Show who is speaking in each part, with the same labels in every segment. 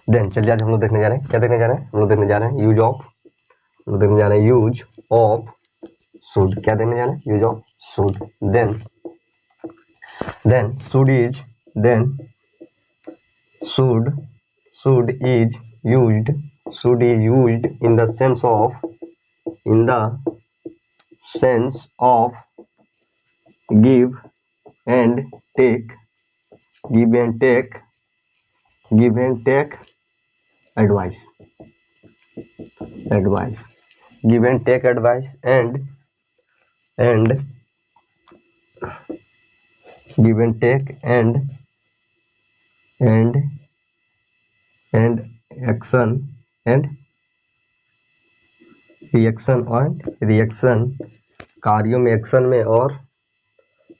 Speaker 1: Then चलिए आज हम लोग देखने जा रहे हैं, क्या देखने जा रहे हैं, हम लोग देखने जा रहे हैं यूज ऑफ, हम लोग देखने जा रहे हैं यूज ऑफ शुड। क्या देखने जा रहे हैं, use of should. Then should is, then should is used, should is used in the sense of, in the sense of give and take, give and take, give and take advice, advice, give and take advice, and give and take and action and reaction और reaction, कार्यों में action में, और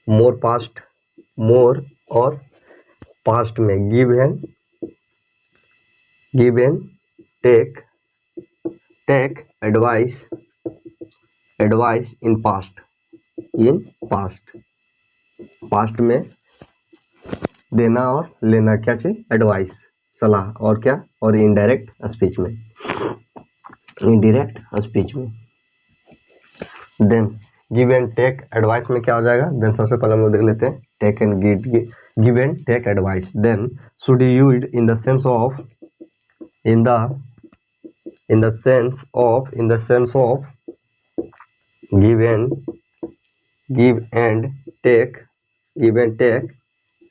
Speaker 1: more और past में, give and take advice in past में देना और लेना, क्या चीज, एडवाइस, सलाह, और क्या, और इनडायरेक्ट स्पीच में, then give and take advice में क्या हो जाएगा, देन सबसे पहले हम लोग देख लेते हैं take and give and take advice. Then should you use in the sense of, in the sense of give and take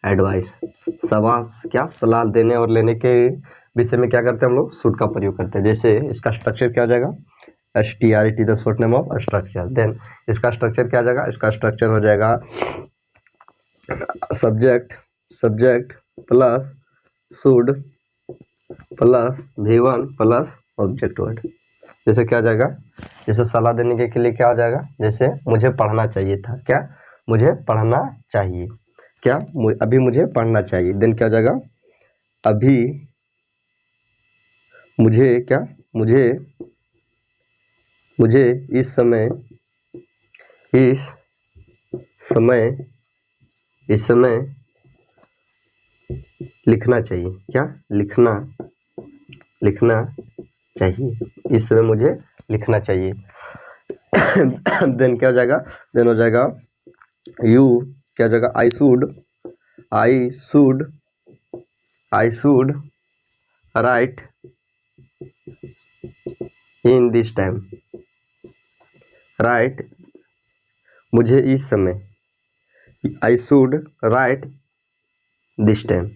Speaker 1: advice, सवास क्या, सलाह देने और लेने के विषय में क्या करते हैं हम लोग, शुड का प्रयोग करते हैं। जैसे इसका स्ट्रक्चर क्या हो जाएगा, STRT, the short name of structure. Then इसका स्ट्रक्चर क्या हो जाएगा, इसका स्ट्रक्चर हो जाएगा subject plus should plus V1 plus object word. जैसे क्या हो जाएगा, जैसे सलाह देने के लिए क्या हो जाएगा, जैसे मुझे पढ़ना चाहिए था, क्या, मुझे पढ़ना चाहिए, क्या, अभी मुझे पढ़ना चाहिए। देन क्या हो जाएगा, अभी मुझे क्या, मुझे इस समय लिखना चाहिए, क्या, लिखना चाहिए, इस समय मुझे लिखना चाहिए। देन क्या हो जाएगा, देन हो जाएगा यू, क्या हो जाएगा, I should write in this time, right, मुझे इस समय, I should write this time,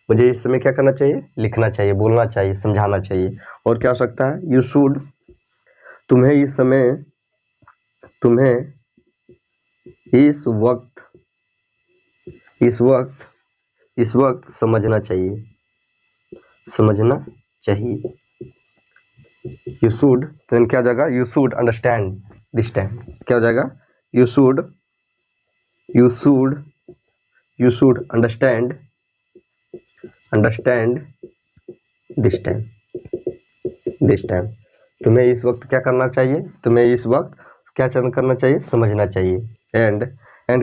Speaker 1: मुझे इस समय क्या करना चाहिए, लिखना चाहिए, बोलना चाहिए, समझाना चाहिए। और क्या हो सकता है, यू शुड, तुम्हें इस समय, तुम्हें इस वक्त समझना चाहिए, यू शुड। देन क्या हो जाएगा, you should understand this time, क्या हो जाएगा, you should understand this time, तुम्हें इस वक्त क्या करना चाहिए, तुम्हें इस वक्त क्या करना चाहिए, समझना चाहिए। एंड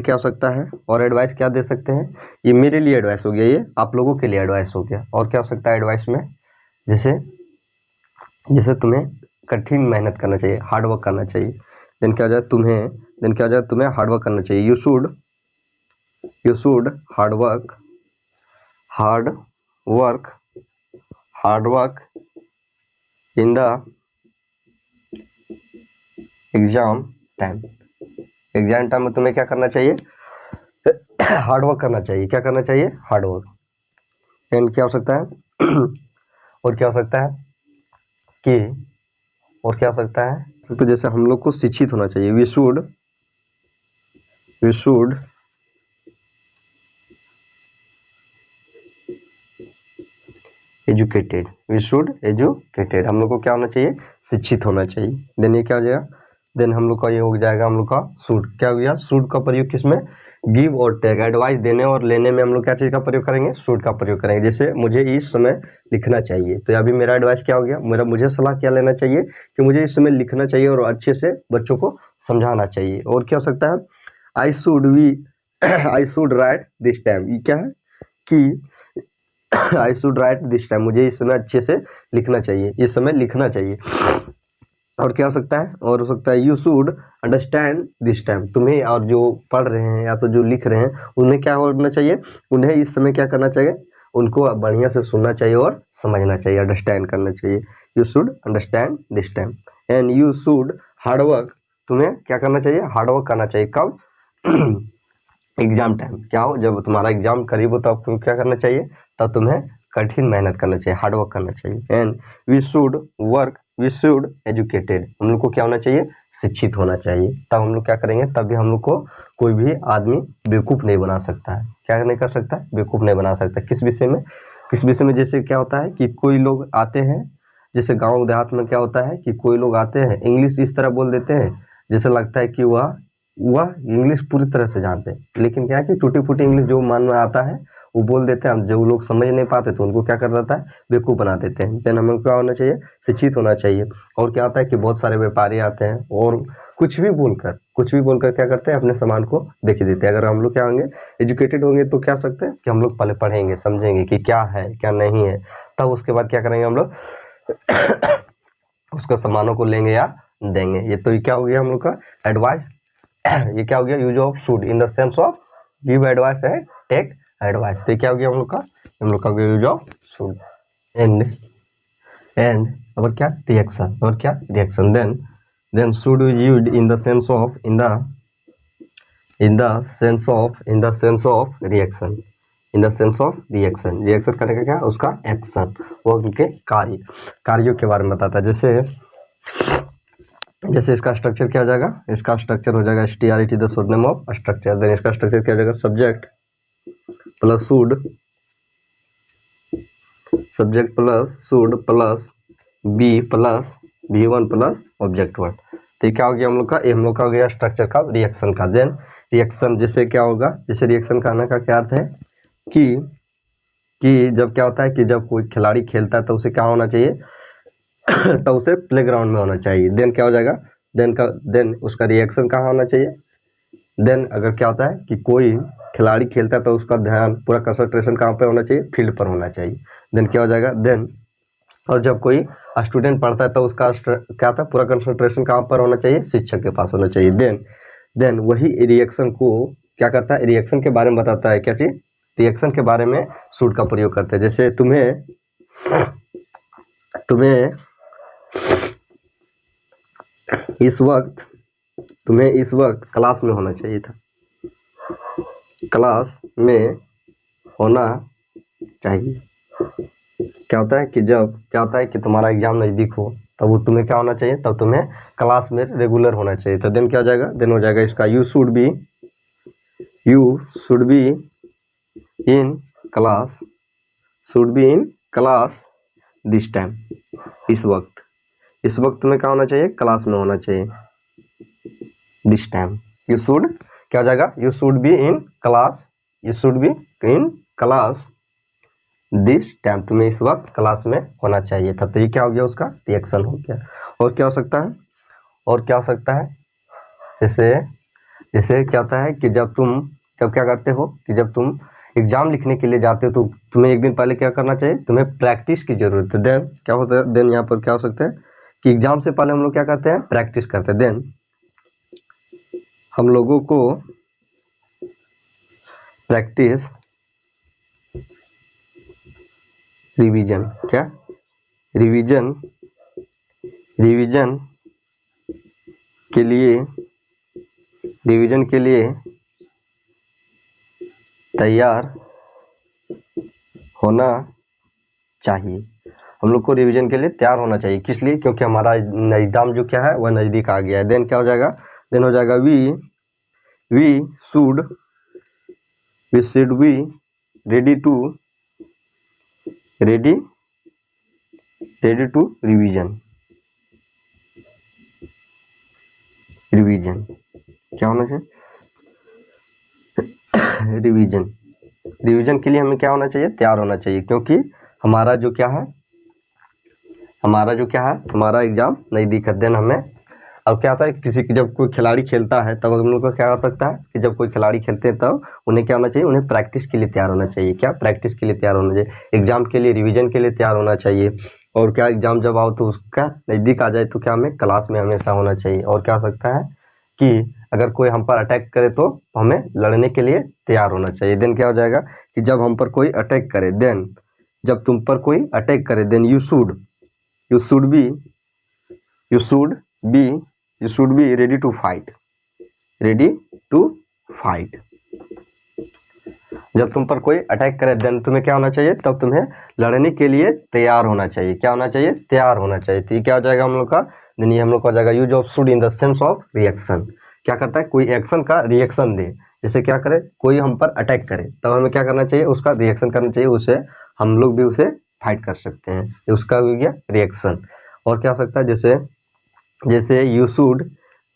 Speaker 1: क्या हो सकता है, और एडवाइस क्या दे सकते हैं, ये मेरे लिए एडवाइस हो गया, ये आप लोगों के लिए एडवाइस हो गया। और क्या हो सकता है एडवाइस में, जैसे तुम्हें कठिन मेहनत करना चाहिए, हार्ड वर्क करना चाहिए। देन क्या हो जाए, तुम्हें हार्ड वर्क करना चाहिए, you should hard work in the exam time में तुम्हें क्या करना चाहिए, हार्ड वर्क करना चाहिए, क्या करना चाहिए, हार्ड वर्क। एंड क्या हो सकता है और क्या हो सकता है तो जैसे हम लोग को शिक्षित होना चाहिए, वी शुड एजुकेटेड, हम लोग को क्या होना चाहिए, शिक्षित होना चाहिए। देन ये क्या हो जाएगा, देन हम लोग का ये हो जाएगा, हम लोग का शुड, क्या हो गया, शुड का प्रयोग किसमें, गिव और टेक, एडवाइस देने और लेने में हम लोग क्या चीज का प्रयोग करेंगे, शुड का प्रयोग करेंगे। जैसे मुझे इस समय लिखना चाहिए, तो अभी मेरा एडवाइस क्या हो गया, मुझे सलाह क्या लेना चाहिए, कि मुझे इस समय लिखना चाहिए और अच्छे से बच्चों को समझाना चाहिए। और क्या हो सकता है, I should write this time, ये क्या है कि I should write this time, मुझे इस समय अच्छे से लिखना चाहिए, इस समय लिखना चाहिए। और क्या हो सकता है, और हो सकता है you should understand this time, तुम्हें और जो पढ़ रहे हैं या तो जो लिख रहे हैं उन्हें क्या होना चाहिए, उन्हें इस समय क्या करना चाहिए, उनको बढ़िया से सुनना चाहिए और समझना चाहिए, अंडरस्टैंड करना चाहिए। You should understand this time and you should hard work, तुम्हें क्या करना चाहिए, हार्ड वर्क करना चाहिए। कब? एग्जाम टाइम, क्या हो, जब तुम्हारा एग्जाम करीब हो तब तुम्हें क्या करना चाहिए, तब तुम्हें कठिन मेहनत करना चाहिए, हार्ड वर्क करना चाहिए। And we should work, we should educated, हम लोग को क्या होना चाहिए, शिक्षित होना चाहिए, तब हम लोग क्या करेंगे, तभी हम लोग को कोई भी आदमी बेवकूफ़ नहीं बना सकता है। क्या नहीं कर सकता, बेवकूफ़ नहीं बना सकता। किस विषय में, किस विषय में, जैसे क्या होता है कि कोई लोग आते हैं, जैसे गांव देहात में क्या होता है कि कोई लोग आते हैं इंग्लिश इस तरह बोल देते हैं जैसे लगता है कि वह इंग्लिश पूरी तरह से जानते हैं, लेकिन क्या है कि टूटी फूटी इंग्लिश जो मन में आता है वो बोल देते हैं, जो लोग समझ नहीं पाते तो उनको क्या कर देता है, बेवकूफ़ बना देते हैं। देन हमें क्या होना चाहिए, शिक्षित होना चाहिए। और क्या होता है कि बहुत सारे व्यापारी आते हैं और कुछ भी बोलकर क्या करते हैं, अपने सामान को बेच देते हैं। अगर हम लोग क्या होंगे, एजुकेटेड होंगे तो क्या सकते हैं कि हम लोग पहले पढ़ेंगे, समझेंगे कि क्या है क्या नहीं है, तब उसके बाद क्या करेंगे हम लोग उसका सामानों को लेंगे या देंगे। ये तो क्या हो गया हम लोग का एडवाइस। ये क्या हो गया, use of should in the sense of give advice है, टेक एडवाइस। तो क्या हो गया हम लोग का यूज ऑफ शुड। एंड और क्या, रिएक्शन, और क्या, reaction. Then should use in the sense of reaction, in the sense of reaction. Reaction करने का क्या, उसका एक्शन, वो उनके कार्यों के बारे में बताता है। जैसे इसका स्ट्रक्चर क्या हो जाएगा, इसका स्ट्रक्चर हो जाएगा STRET, the short name of structure. Then इसका स्ट्रक्चर क्या हो जाएगा, subject plus should plus be plus V1 plus object word. तो ये क्या हो गया हम लोग का, ये हम लोग का हो गया स्ट्रक्चर का रिएक्शन का। देन रिएक्शन जैसे क्या होगा, जैसे रिएक्शन का आने का क्या अर्थ है कि जब क्या होता है कि जब कोई खिलाड़ी खेलता है तो उसे क्या होना चाहिए तो उसे प्लेग्राउंड में होना चाहिए। देन क्या हो जाएगा, देन उसका रिएक्शन कहाँ होना चाहिए। देन अगर क्या होता है कि कोई खिलाड़ी खेलता है तो उसका ध्यान पूरा कंसंट्रेशन कहाँ पे होना चाहिए, फील्ड पर होना चाहिए। देन क्या हो जाएगा, देन और जब कोई स्टूडेंट पढ़ता है तो उसका क्या था, पूरा कंसंट्रेशन कहाँ पर होना चाहिए, शिक्षक के पास होना चाहिए। देन वही रिएक्शन को क्या करता है, रिएक्शन के बारे में बताता है। क्या चीज, रिएक्शन के बारे में शुड का प्रयोग करते हैं। जैसे तुम्हें इस वक्त क्लास में होना चाहिए था, क्लास में होना चाहिए। क्या होता है कि जब क्या होता है कि तुम्हारा एग्जाम नज़दीक हो तब वो तुम्हें क्या होना चाहिए, तब तुम्हें क्लास में रेगुलर होना चाहिए। तो देन क्या हो जाएगा, देन हो जाएगा इसका you should be in class, this time, इस वक्त तुम्हें क्या होना चाहिए, क्लास में होना चाहिए। दिस टाइम यू शुड क्या हो जाएगा, you should be in class this time, तुम्हें इस वक्त क्लास में होना चाहिए था। तो ये क्या हो गया, उसका रिएक्शन हो गया। और क्या हो सकता है, जैसे क्या होता है कि जब क्या करते हो कि जब तुम एग्जाम लिखने के लिए जाते हो तो तुम्हें एक दिन पहले क्या करना चाहिए, तुम्हें प्रैक्टिस की जरूरत है। देन क्या होता है, देन यहाँ पर क्या हो सकता है कि एग्जाम से पहले हम लोग क्या करते हैं, प्रैक्टिस करते हैं। देन हम लोगों को प्रैक्टिस रिवीजन के लिए तैयार होना चाहिए। हम लोग को रिवीजन के लिए तैयार होना चाहिए, किस लिए, क्योंकि हमारा एग्जाम जो क्या है वह नज़दीक आ गया है। देन क्या हो जाएगा, देन हो जाएगा we should be ready to revision क्या होना चाहिए, रिवीजन के लिए हमें क्या होना चाहिए, तैयार होना चाहिए, क्योंकि हमारा जो क्या है, हमारा एग्जाम नज़दीक है। देन हमें अब क्या होता है किसी की जब कोई खिलाड़ी खेलता है तब हम लोग का क्या हो सकता है कि जब कोई खिलाड़ी खेलते हैं तब उन्हें क्या होना चाहिए, उन्हें प्रैक्टिस के लिए तैयार होना चाहिए। क्या प्रैक्टिस के लिए तैयार होना चाहिए, एग्जाम के लिए रिवीजन के लिए तैयार होना चाहिए। और क्या एग्जाम जब आओ तो उसका नज़दीक आ जाए तो क्या हमें क्लास में हमेशा होना चाहिए। और क्या हो सकता है कि अगर कोई हम पर अटैक करे तो हमें लड़ने के लिए तैयार होना चाहिए। देन क्या हो जाएगा कि जब हम पर कोई अटैक करे, देन जब तुम पर कोई अटैक करे, then you should be ready to fight. जब तुम पर कोई अटैक करे देन तुम्हें क्या होना चाहिए, तब तुम्हें लड़ने के लिए तैयार होना चाहिए। क्या होना चाहिए, तैयार होना चाहिए। तो ये क्या हो जाएगा हम लोग का, देन ये हम लोग का हो जाएगा use of should in the sense of reaction. क्या करता है, कोई एक्शन का रिएक्शन दे। जैसे क्या करे, कोई हम पर अटैक करे तब हमें क्या करना चाहिए, उसका रिएक्शन करना चाहिए, उसे हम लोग भी उसे फाइट कर सकते हैं, ये उसका हो गया रिएक्शन। और क्या हो सकता है, जैसे यू शुड,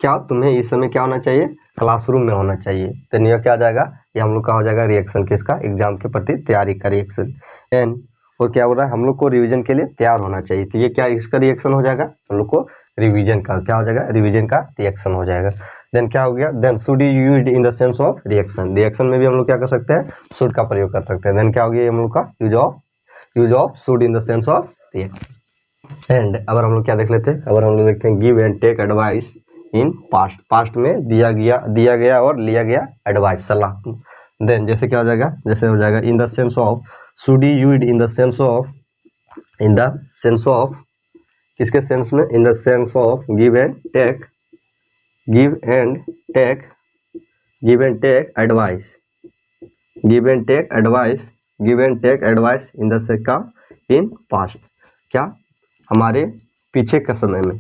Speaker 1: क्या तुम्हें इस समय क्या होना चाहिए, क्लासरूम में होना चाहिए। तो ये क्या आ जाएगा, ये हम लोग का हो जाएगा रिएक्शन किसका, एग्जाम के प्रति तैयारी का रिएक्शन। एंड और क्या हो रहा है, हम लोग को रिवीजन के लिए तैयार होना चाहिए। तो ये क्या इसका रिएक्शन हो जाएगा, हम लोग को रिवीजन का क्या हो जाएगा, रिवीजन का रिएक्शन हो जाएगा। देन क्या हो गया, then should used in the sense of reaction. Reaction में भी हम लोग क्या कर सकते हैं, शुड का प्रयोग कर सकते हैं। देन क्या हो गया हम लोग का use of should in the sense of reaction. And अगर हम लोग क्या देख लेते हैं, अगर हम लोग देखते हैं give and take advice in past में दिया गया और लिया गया एडवाइस, सलाह। देन जैसे क्या हो जाएगा, जैसे हो जाएगा in the sense of, should used in the sense of किसके सेंस में, in the sense of give and take advice in the सेका इन पास्ट। क्या हमारे पीछे के समय में,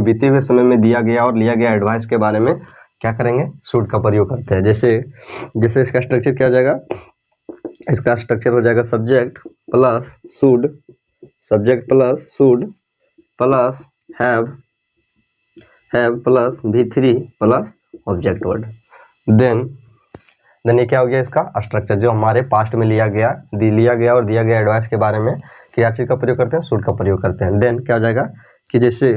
Speaker 1: बीते हुए समय में दिया गया और लिया गया एडवाइस के बारे में क्या करेंगे, शुड का प्रयोग करते हैं। जैसे इसका स्ट्रक्चर क्या हो जाएगा, इसका स्ट्रक्चर हो जाएगा subject plus should plus have plus V3 plus object word. Then ये क्या हो गया इसका स्ट्रक्चर, जो हमारे पास्ट में लिया गया और दिया गया एडवाइस के बारे में क्या चीज का प्रयोग करते हैं, शुड का प्रयोग करते हैं। देन क्या हो जाएगा कि जैसे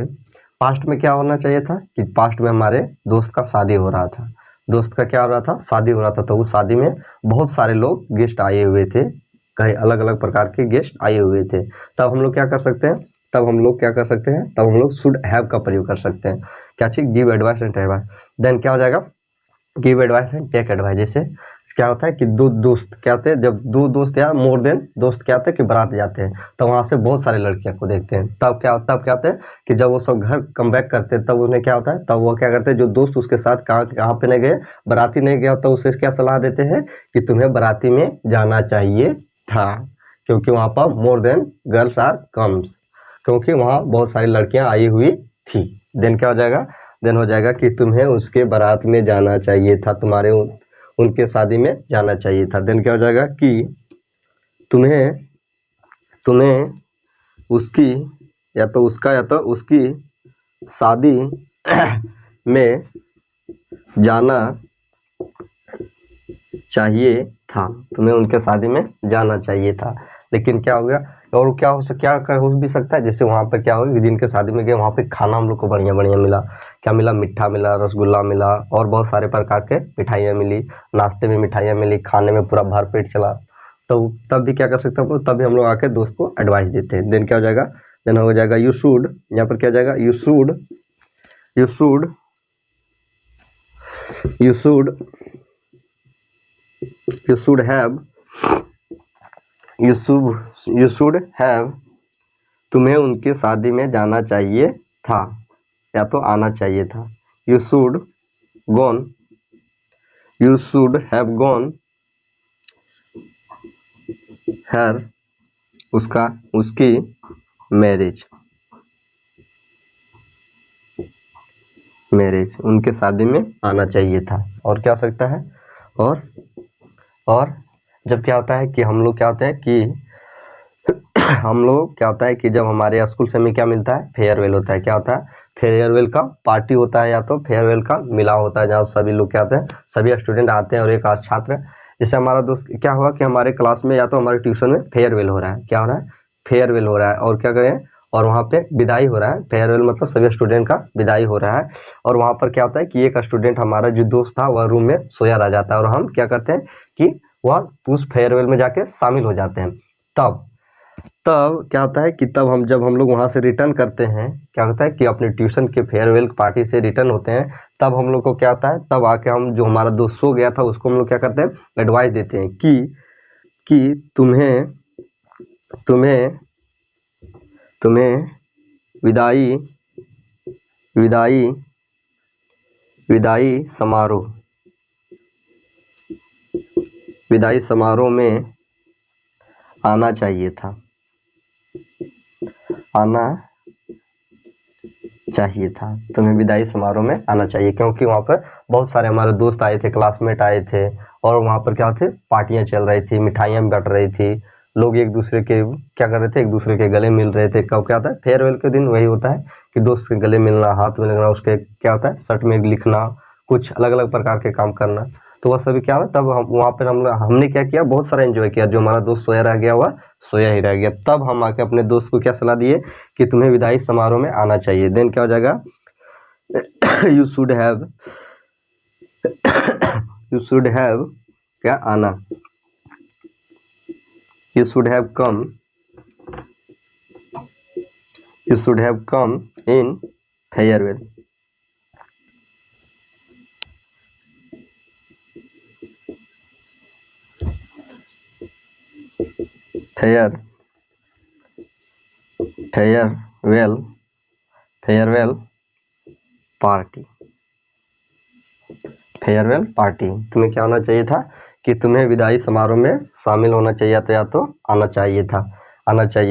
Speaker 1: पास्ट में क्या होना चाहिए था, कि पास्ट में हमारे दोस्त का शादी हो रहा था, शादी हो रहा था, तो उस शादी में बहुत सारे लोग गेस्ट आए हुए थे, कई अलग अलग प्रकार के गेस्ट आए हुए थे। तब हम लोग क्या कर सकते हैं, तब हम लोग शुड हैव का प्रयोग कर सकते हैं। क्या चीज, give advice and take advice. Then क्या हो जाएगा, give advice and take advice. जैसे क्या होता है कि दो दोस्त क्या होते हैं, जब दो दोस्त या मोर देन दोस्त क्या होते हैं कि बारात जाते हैं, तो वहां से बहुत सारे लड़कियों को देखते हैं। तब क्या होता है कि जब वो सब घर कम बैक करते हैं, तब उन्हें क्या होता है, तब वो क्या करते हैं, जो दोस्त उसके साथ कहाँ पे नहीं गए, बाराती नहीं गया, तो उसे क्या सलाह देते हैं कि तुम्हें बाराती में जाना चाहिए था, क्योंकि वहां पर more than girls are comes, क्योंकि वहां बहुत सारी लड़कियां आई हुई थी। देन क्या हो जाएगा, देन हो जाएगा कि तुम्हें उसके बारात में जाना चाहिए था, तुम्हारे उनके शादी में जाना चाहिए था। देन क्या हो जाएगा कि तुम्हें उसकी या तो उसकी शादी में जाना चाहिए था, तुम्हें उनके शादी में जाना चाहिए था। लेकिन क्या हो गया, और क्या हो भी सकता है, जैसे वहाँ पर क्या होगा, जिनके शादी में गए वहाँ पे खाना हम लोग को बढ़िया मिला, क्या मिला, मीठा मिला, रसगुल्ला मिला, और बहुत सारे प्रकार के मिठाइयाँ मिली, नाश्ते में मिठाइयाँ मिली, खाने में पूरा भर पेट चला। तो तब भी क्या कर सकते हैं, तभी हम लोग आके दोस्त को एडवाइस देते हैं। देन क्या हो जाएगा, देन हो जाएगा यू शुड, यहाँ पर क्या हो जाएगा, यू शुड हैव, तुम्हें उनकी शादी में जाना चाहिए था या तो आना चाहिए था। यू शुड हैव गॉन हर, उसकी मैरिज, उनके शादी में आना चाहिए था। और क्या हो सकता है, और जब क्या होता है कि हम लोग क्या होता है कि जब हमारे स्कूल से हमें क्या मिलता है, फेयरवेल होता है। क्या होता है, फेयरवेल का पार्टी होता है, या तो फेयरवेल का मिला होता है, जहाँ सभी लोग क्या होते हैं, सभी स्टूडेंट आते हैं और एक आध छात्र। जैसे हमारा दोस्त क्या हुआ कि हमारे क्लास में या तो हमारे ट्यूशन में फेयरवेल हो रहा है, क्या हो रहा है, फेयरवेल हो रहा है, और क्या करें, और वहाँ पे विदाई हो रहा है, फेयरवेल मतलब सभी स्टूडेंट का विदाई हो रहा है। और वहाँ पर क्या होता है कि एक स्टूडेंट हमारा जो दोस्त था वह रूम में सोया रह जाता है और हम क्या करते हैं कि वह उस फेयरवेल में जाके शामिल हो जाते हैं। तब तब क्या होता है कि तब हम जब हम लोग वहाँ से रिटर्न करते हैं, क्या होता है कि अपने ट्यूशन के फेयरवेल पार्टी से रिटर्न होते हैं, तब हम लोग को क्या होता है, तब आके हम जो हमारा दोस्त सो गया था उसको हम लोग क्या करते हैं, एडवाइस देते हैं कि तुम्हें तुम्हें तुम्हें विदाई विदाई विदाई समारोह में आना चाहिए था, तुम्हें विदाई समारोह में आना चाहिए, क्योंकि वहाँ पर बहुत सारे हमारे दोस्त आए थे, क्लासमेट आए थे और वहाँ पर क्या थे, पार्टियाँ चल रही थी, मिठाइयाँ बट रही थी, लोग एक दूसरे के क्या कर रहे थे, एक दूसरे के गले मिल रहे थे। कब क्या होता है, फेयरवेल के दिन वही होता है कि दोस्त के गले मिलना, हाथ में लगना, उसके क्या होता है शर्ट में लिखना, कुछ अलग अलग प्रकार के काम करना। तो वह सभी क्या है, तब हम वहाँ पर हमने क्या किया, बहुत सारा एंजॉय किया। जो हमारा दोस्त सोया रह गया हुआ सोया ही रह गया। तब हम आके अपने दोस्त को क्या सलाह दिए कि तुम्हें विदाई समारोह में आना चाहिए। देन क्या हो जाएगा, यू शुड हैव क्या आना, you should have come in farewell। Farewell party तुम्हें क्या होना चाहिए था कि तुम्हें विदाई समारोह में शामिल होना चाहिए था, या तो आना चाहिए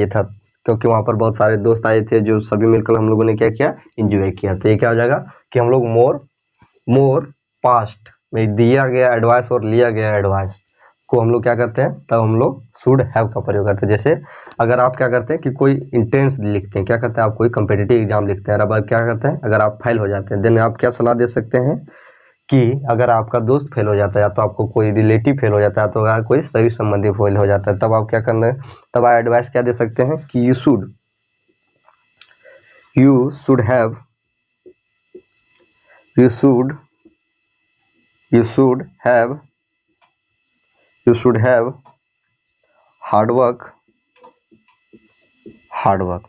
Speaker 1: था, क्योंकि वहाँ पर बहुत सारे दोस्त आए थे जो सभी मिलकर हम लोगों ने क्या किया, एंजॉय किया। तो ये क्या हो जाएगा कि हम लोग मोर पास्ट में दिया गया एडवाइस और लिया गया एडवाइस को हम लोग क्या करते हैं, तब हम लोग शुड हैव का प्रयोग करते हैं। जैसे अगर आप क्या करते हैं कि कोई इंट्रेंस लिखते हैं, क्या करते हैं, आप कोई कम्पिटिटिव एग्जाम लिखते हैं, अब क्या करते हैं, अगर आप फेल हो जाते हैं, देन आप क्या सलाह दे सकते हैं कि अगर आपका दोस्त फेल हो जाता है, या तो आपको कोई रिलेटिव फेल हो जाता है, तो अगर कोई सभी संबंधी फेल हो जाता है, तब आप क्या करना है, तब आप एडवाइस क्या दे सकते हैं कि you should have hard work.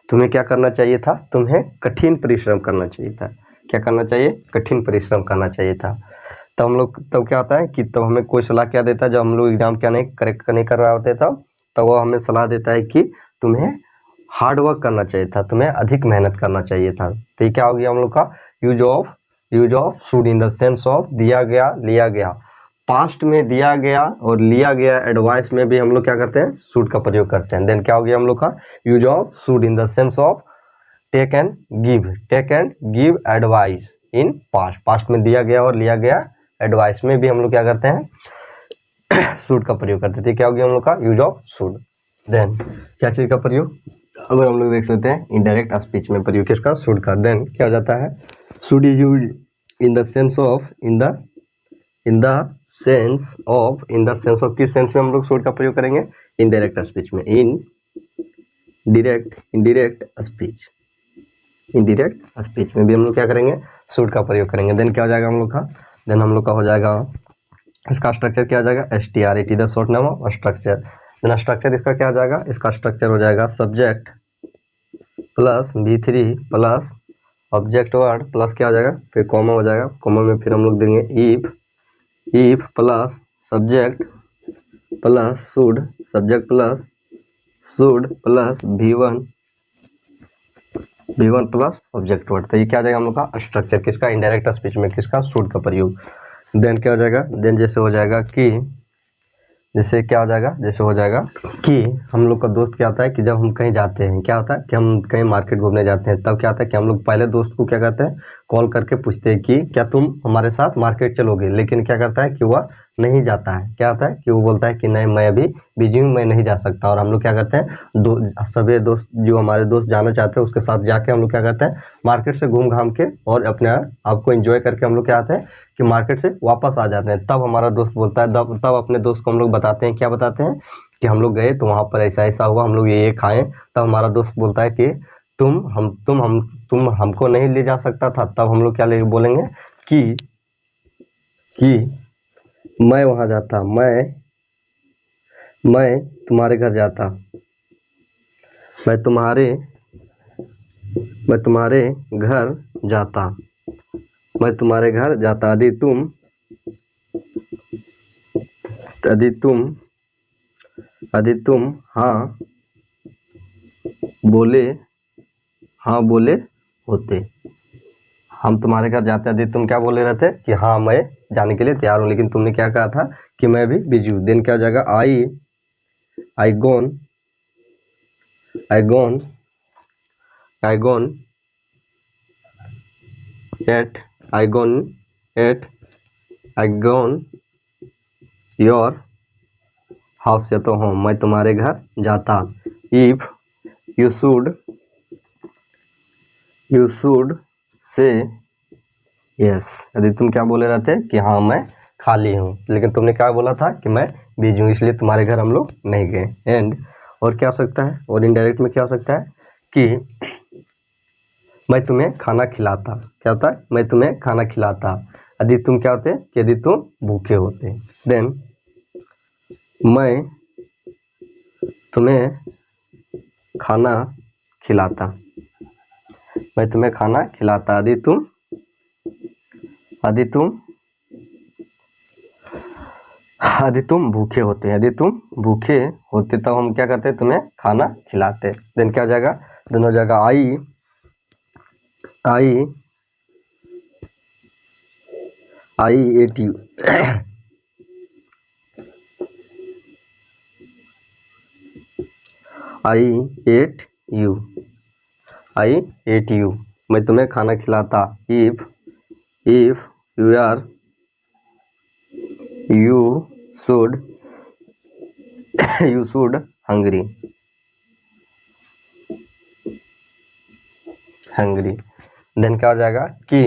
Speaker 1: तुम्हें क्या करना चाहिए था, तुम्हें कठिन परिश्रम करना चाहिए था। क्या करना चाहिए, कठिन परिश्रम करना चाहिए था। तब हम लोग तब क्या होता है कि तब हमें कोई सलाह क्या देता है, जब हम लोग एग्जाम क्या नहीं करेक्ट नहीं कर रहे होते तब वो हमें सलाह देता है कि तुम्हें हार्ड वर्क करना चाहिए था, तुम्हें अधिक मेहनत करना चाहिए था। तो ये क्या हो गया हम लोग का use of should in the sense of दिया गया, लिया गया। पास्ट में दिया गया और लिया गया एडवाइस में भी हम लोग क्या करते हैं, शुड का प्रयोग करते हैं। देन क्या हो गया हम लोग का use of should in the sense of take and give advice in past में दिया गया और लिया गया एडवाइस में भी हम लोग क्या करते हैं, शुड का प्रयोग करते थे। क्या हो गया हम लोग का यूज ऑफ शुड। देन क्या चीज का प्रयोग, अगर हम लोग देख सकते हैं इनडायरेक्ट स्पीच में प्रयोग किसका, शुड का। देन क्या हो जाता है, should is use in the sense of किस सेंस में हम लोग शुड का प्रयोग करेंगे, इनडायरेक्ट स्पीच में, इनडायरेक्ट स्पीच में भी हम लोग क्या करेंगे, शुड का प्रयोग करेंगे। देन क्या हो जाएगा हम लोग का, देन हम लोग का हो जाएगा, इसका स्ट्रक्चर क्या हो जाएगा, STR द शॉर्ट नाम ऑफ स्ट्रक्चर। देन स्ट्रक्चर इसका क्या हो जाएगा, इसका स्ट्रक्चर हो जाएगा subject plus V3 plus object word plus क्या हो जाएगा, फिर कॉमा हो जाएगा, कॉमा में फिर हम लोग देंगे if plus subject plus should, subject plus should plus V1 plus object word. तो ये क्या आ जाएगा हम लोग का स्ट्रक्चर किसका, इनडायरेक्ट स्पीच में किसका, शुड का प्रयोग। देन क्या हो जाएगा, देन जैसे हो जाएगा कि जैसे क्या हो जाएगा, जैसे हो जाएगा कि हम लोग का दोस्त क्या होता है कि जब हम कहीं जाते हैं, क्या होता है कि हम कहीं मार्केट घूमने जाते हैं, तब क्या होता है कि हम लोग पहले दोस्त को क्या करते हैं, कॉल करके पूछते हैं कि क्या तुम हमारे साथ मार्केट चलोगे। लेकिन क्या करता है कि वह नहीं जाता है, क्या होता है कि वो बोलता है कि नहीं मैं अभी बिजी हूँ, मैं नहीं जा सकता। और हम लोग क्या करते हैं, सभी दोस्त जो हमारे दोस्त जाना चाहते हैं उसके साथ जाके हम लोग क्या करते हैं, मार्केट से घूम घाम के और अपने आपको एंजॉय करके हम लोग क्या आते हैं कि मार्केट से वापस आ जाते हैं। तब हमारा दोस्त बोलता है, तब अपने दोस्त को हम लोग बताते हैं, क्या बताते हैं कि हम लोग गए तो वहाँ पर ऐसा ऐसा हुआ, हम लोग ये खाएं, तब हमारा दोस्त बोलता है कि तुम हमको नहीं ले जा सकता था, तब हम लोग क्या ले बोलेंगे कि मैं वहाँ जाता, मैं तुम्हारे घर जाता, मैं तुम्हारे घर जाता, मैं तुम्हारे घर जाता। यदि तुम हाँ बोले होते, हम तुम्हारे घर जाते, यदि तुम क्या बोले रहते कि हाँ मैं जाने के लिए तैयार हूँ, लेकिन तुमने क्या कहा था कि मैं भी बिजी हूँ। देन क्या हो जाएगा, आई गॉन योर हाउस, या तो होम, मैं तुम्हारे घर जाता। If you should say yes, यदि तुम क्या बोले रहते कि हाँ मैं खाली हूँ, लेकिन तुमने क्या बोला था कि मैं बिजी हूँ, इसलिए तुम्हारे घर हम लोग नहीं गए। एंड और क्या हो सकता है, और इनडायरेक्ट में क्या हो सकता है कि मैं तुम्हें खाना खिलाता, क्या होता है, मैं तुम्हें खाना खिलाता। यदि तुम क्या होते कि यदि तुम भूखे होते। देन मैं तुम्हें खाना खिलाता, मैं तुम्हें खाना खिलाता। यदि तुम भूखे होते, तब हम क्या करते, तुम्हें खाना खिलाते। देन क्या हो जाएगा, देन हो जाएगा I ate you I ate you, मैं तुम्हें खाना खिलाता। If you should hungry, then क्या हो जाएगा कि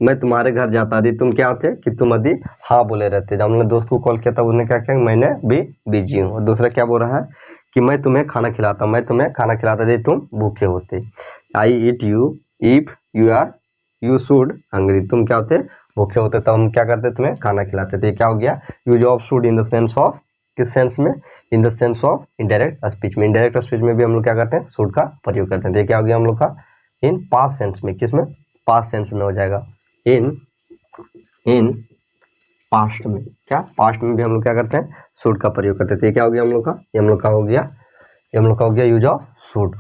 Speaker 1: मैं तुम्हारे घर जाता। यदि तुम क्या होते कि तुम यदि हाँ बोले रहते, जब हमने दोस्त को कॉल किया था उसने क्या किया, मैंने भी बिजी हूँ। और दूसरा क्या बोल रहा है कि मैं तुम्हें खाना खिलाता, यदि तुम भूखे होते। I eat you if you should hungry, तुम क्या होते भूखे होते, तब हम क्या करते, तुम्हें खाना खिलाते थे। क्या हो गया, use of should in the sense of, किस सेंस में, in the sense of indirect speech में। इनडायरेक्ट स्पीच में भी हम लोग क्या करते हैं, शुड का प्रयोग करते हैं। तो क्या हो गया हम लोग का, इन पास्ट सेंस में, किस में, पास्ट सेंस में हो जाएगा, इन पास्ट में। क्या पास्ट में भी हम लोग क्या करते हैं, शुड का प्रयोग करते थे। क्या हो गया हम लोग का, ये हम लोग का हो गया यूज ऑफ शुड।